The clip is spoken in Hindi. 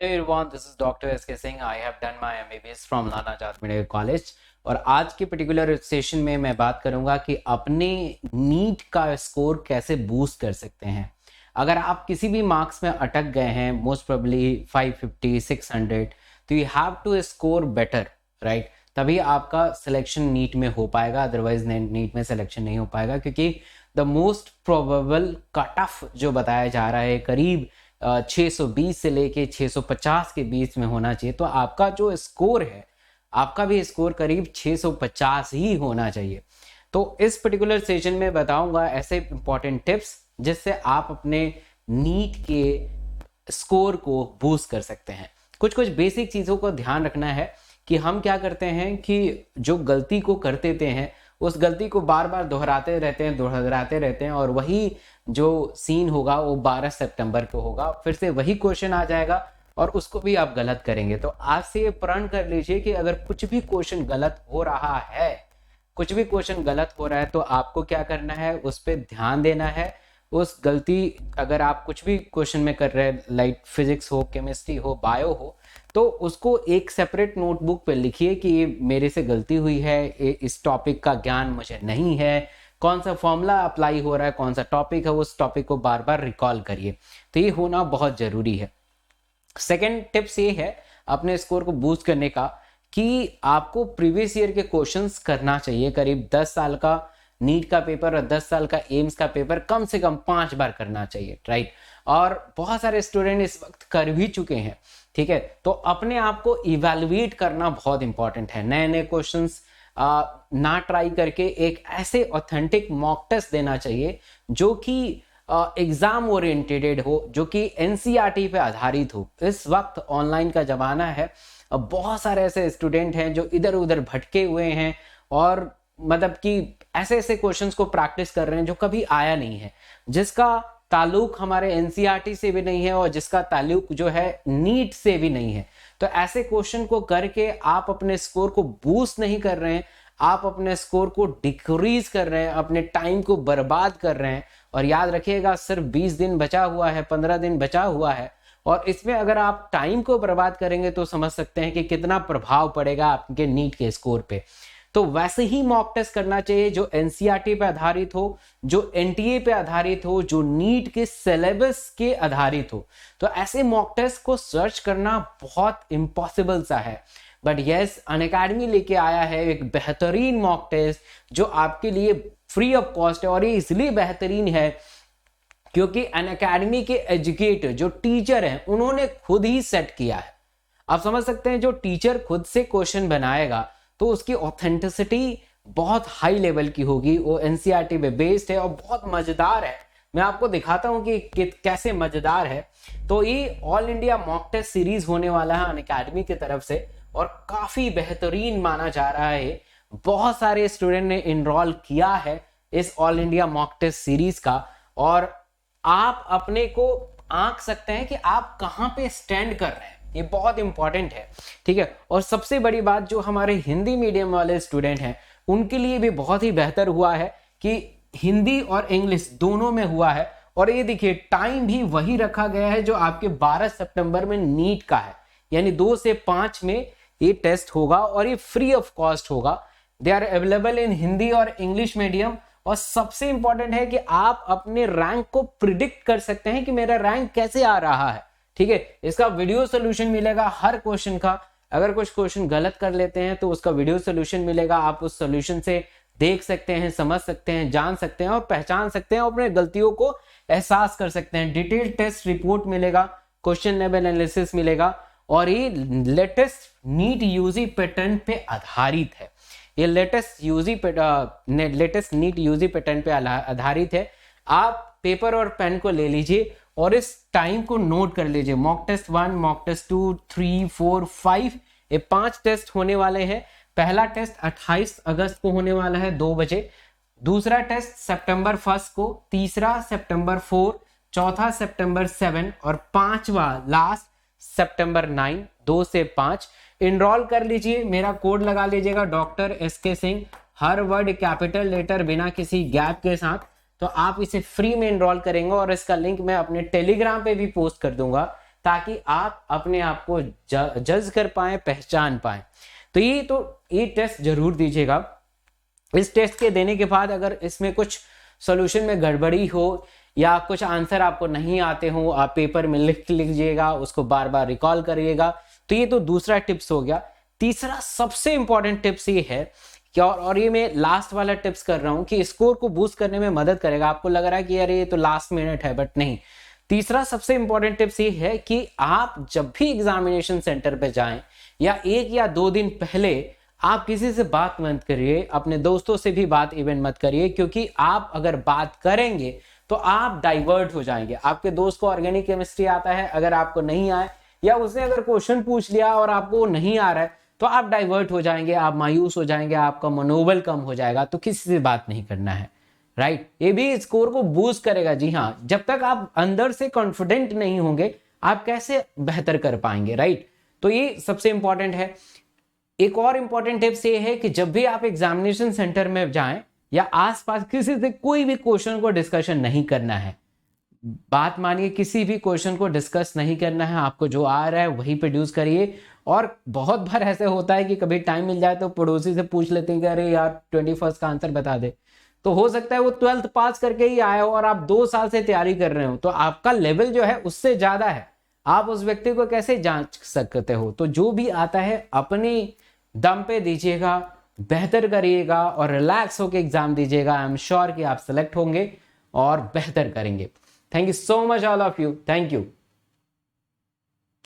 Hey everyone, this is Dr. S.K. Singh. I have done my MBBS from Nana Azad Medical College और आज के पर्टिकुलर सेशन में मैं बात करूंगा कि अपने नीट का स्कोर कैसे बूस्ट कर सकते हैं। अगर आप किसी भी मार्क्स में अटक गए हैं, मोस्ट प्रोबेबली 550, 600, तो you have to score better, right? तभी आपका सिलेक्शन नीट में हो पाएगा, अदरवाइज नीट में सिलेक्शन नहीं हो पाएगा, क्योंकि the most probable cut off जो बताया जा रहा है करीब 620 से लेके 650 के बीच में होना चाहिए। तो आपका जो स्कोर है, आपका भी स्कोर करीब 650 ही होना चाहिए। तो इस पर्टिकुलर सेशन में बताऊंगा ऐसे इंपॉर्टेंट टिप्स जिससे आप अपने नीट के स्कोर को बूस्ट कर सकते हैं। कुछ बेसिक चीज़ों को ध्यान रखना है कि हम क्या करते हैं कि जो गलती को कर देते हैं उस गलती को बार बार दोहराते रहते हैं और वही जो सीन होगा वो 12 सितंबर को होगा, फिर से वही क्वेश्चन आ जाएगा और उसको भी आप गलत करेंगे। तो आज से ये प्रण कर लीजिए कि अगर कुछ भी क्वेश्चन गलत हो रहा है तो आपको क्या करना है, उस पर ध्यान देना है। उस गलती अगर आप कुछ भी क्वेश्चन में कर रहे हैं, लाइक फिजिक्स हो, केमिस्ट्री हो, बायो हो, तो उसको एक सेपरेट नोटबुक पे लिखिए कि ये मेरे से गलती हुई है, इस टॉपिक का ज्ञान मुझे नहीं है, कौन सा फॉर्मूला अप्लाई हो रहा है, कौन सा टॉपिक है, उस टॉपिक को बार बार रिकॉल करिए। तो ये होना बहुत जरूरी है। सेकेंड टिप्स ये है अपने स्कोर को बूस्ट करने का कि आपको प्रीवियस ईयर के क्वेश्चंस करना चाहिए। करीब 10 साल का नीट का पेपर और 10 साल का एम्स का पेपर कम से कम 5 बार करना चाहिए, राइट? और बहुत सारे स्टूडेंट इस वक्त कर भी चुके हैं, ठीक है? तो अपने आप को इवैल्यूएट करना बहुत इंपॉर्टेंट है। नए क्वेश्चंस ना ट्राई करके एक ऐसे ऑथेंटिक मॉक टेस्ट देना चाहिए जो कि एग्जाम ओरिएंटेड हो, जो कि एनसीईआरटी पे आधारित हो। इस वक्त ऑनलाइन का जमाना है, अब बहुत सारे ऐसे स्टूडेंट हैं जो इधर उधर भटके हुए हैं और मतलब कि ऐसे क्वेश्चंस को प्रैक्टिस कर रहे हैं जो कभी आया नहीं है, जिसका ताल्लुक हमारे एनसीईआरटी से भी नहीं है और जिसका ताल्लुक जो है नीट से भी नहीं है। तो ऐसे क्वेश्चन को करके आप अपने स्कोर को बूस्ट नहीं कर रहे हैं, आप अपने स्कोर को डिक्रीज कर रहे हैं, अपने टाइम को बर्बाद कर रहे हैं। और याद रखिएगा, सिर्फ 20 दिन बचा हुआ है, 15 दिन बचा हुआ है, और इसमें अगर आप टाइम को बर्बाद करेंगे तो समझ सकते हैं कि कितना प्रभाव पड़ेगा आपके नीट के स्कोर पे। तो वैसे ही मॉक टेस्ट करना चाहिए जो एनसीईआरटी पे आधारित हो, जो एनटीए पे आधारित हो, जो नीट के सिलेबस के आधारित हो। तो ऐसे मॉक टेस्ट को सर्च करना बहुत इम्पॉसिबल सा है, बट यस, अनअकैडमी लेके आया है एक बेहतरीन मॉक टेस्ट जो आपके लिए फ्री ऑफ कॉस्ट है। और ये इसलिए बेहतरीन है क्योंकि अनअकैडमी के एजुकेटर जो टीचर हैं उन्होंने खुद ही सेट किया है। आप समझ सकते हैं, जो टीचर खुद से क्वेश्चन बनाएगा तो उसकी ऑथेंटिसिटी बहुत हाई लेवल की होगी। वो एनसीईआरटी पे बेस्ड है और बहुत मजेदार है। मैं आपको दिखाता हूं कि कैसे मजेदार है। तो ये all India mock test series होने वाला है अनअकैडमी की तरफ से और काफी बेहतरीन माना जा रहा है। बहुत सारे स्टूडेंट ने इनरोल किया है इस all India mock test series का, और आप अपने को आंक सकते हैं कि आप कहां पे स्टैंड कर रहे हैं। ये बहुत इंपॉर्टेंट है, ठीक है? और सबसे बड़ी बात, जो हमारे हिंदी मीडियम वाले स्टूडेंट हैं उनके लिए भी बहुत ही बेहतर हुआ है कि हिंदी और इंग्लिश दोनों में हुआ है। और ये देखिए, टाइम भी वही रखा गया है जो आपके 12 सितंबर में नीट का है, यानी 2 से 5 में ये टेस्ट होगा और ये फ्री ऑफ कॉस्ट होगा। They are available in Hindi और इंग्लिश मीडियम। और सबसे इंपॉर्टेंट है कि आप अपने रैंक को प्रिडिक्ट कर सकते हैं कि मेरा रैंक कैसे आ रहा है, ठीक है? इसका वीडियो सोल्यूशन मिलेगा हर क्वेश्चन का। अगर कुछ क्वेश्चन गलत कर लेते हैं तो उसका वीडियो सोल्यूशन मिलेगा। आप उस सोल्यूशन से देख सकते हैं, समझ सकते हैं, जान सकते हैं और पहचान सकते हैं और अपने गलतियों को एहसास कर सकते हैं। डिटेल टेस्ट रिपोर्ट मिलेगा, क्वेश्चन लेवल एनालिसिस मिलेगा, और ये लेटेस्ट नीट यूजी पैटर्न पे आधारित है। ये लेटेस्ट नीट यूजी पैटर्न पे आधारित है। आप पेपर और पेन को ले लीजिए और इस टाइम को नोट कर लीजिए। मॉक टेस्ट 1, मॉक टेस्ट 2, 3, 4, 5, ये 5 टेस्ट होने वाले हैं। पहला टेस्ट 28 अगस्त को होने वाला है 2 बजे, दूसरा टेस्ट सितंबर 1 को, तीसरा सितंबर 4, चौथा सितंबर 7 और पांचवा लास्ट सितंबर 9, 2 से 5। इनरोल कर लीजिए, मेरा कोड लगा लीजिएगा डॉक्टर SK सिंह, हर वर्ड कैपिटल लेटर बिना किसी गैप के साथ। तो आप इसे फ्री में इनरोल करेंगे और इसका लिंक मैं अपने टेलीग्राम पे भी पोस्ट कर दूंगा ताकि आप अपने आप को जज कर पाए, पहचान पाए। तो ये टेस्ट जरूर दीजिएगा। इस टेस्ट के देने के बाद अगर इसमें कुछ सॉल्यूशन में गड़बड़ी हो या कुछ आंसर आपको नहीं आते हो, आप पेपर में लिख लीजिएगा, उसको बार बार रिकॉल करिएगा। तो ये तो दूसरा टिप्स हो गया। तीसरा सबसे इंपॉर्टेंट टिप्स ये है कि और ये मैं लास्ट वाला टिप्स कर रहा हूं कि स्कोर को बूस्ट करने में मदद करेगा। आपको लग रहा है कि अरे ये तो लास्ट मिनट है, बट नहीं। तीसरा सबसे इंपॉर्टेंट टिप्स ये है कि आप जब भी एग्जामिनेशन सेंटर पे जाएं या 1 या 2 दिन पहले आप किसी से बात मत करिए, अपने दोस्तों से भी बात इवन मत करिए, क्योंकि आप अगर बात करेंगे तो आप डाइवर्ट हो जाएंगे। आपके दोस्त को ऑर्गेनिक केमिस्ट्री आता है, अगर आपको नहीं आए या उसने अगर क्वेश्चन पूछ लिया और आपको नहीं आ रहा है, तो आप डाइवर्ट हो जाएंगे, आप मायूस हो जाएंगे, आपका मनोबल कम हो जाएगा। तो किसी से बात नहीं करना है, राइट। ये भी स्कोर को बूस्ट करेगा। जी हाँ, जब तक आप अंदर से कॉन्फिडेंट नहीं होंगे आप कैसे बेहतर कर पाएंगे, राइट। तो ये सबसे इंपॉर्टेंट है। एक और इंपॉर्टेंट टिप्स ये है कि जब भी आप एग्जामिनेशन सेंटर में जाएं या आसपास, किसी से कोई भी क्वेश्चन को डिस्कशन नहीं करना है। बात मानिए, किसी भी क्वेश्चन को डिस्कस नहीं करना है। आपको जो आ रहा है वही प्रोड्यूस करिए। और बहुत बार ऐसे होता है कि कभी टाइम मिल जाए तो पड़ोसी से पूछ लेते हैं कि अरे यार 21 का आंसर बता दे। तो हो सकता है वो 12th पास करके ही आया हो और आप 2 साल से तैयारी कर रहे हो, तो आपका लेवल जो है उससे ज्यादा है। आप उस व्यक्ति को कैसे जांच सकते हो? तो जो भी आता है अपने दम पे दीजिएगा, बेहतर करिएगा और रिलैक्स होकर एग्जाम दीजिएगा। आई एम श्योर कि आप सिलेक्ट होंगे और बेहतर करेंगे। Thank you so much all of you. Thank you.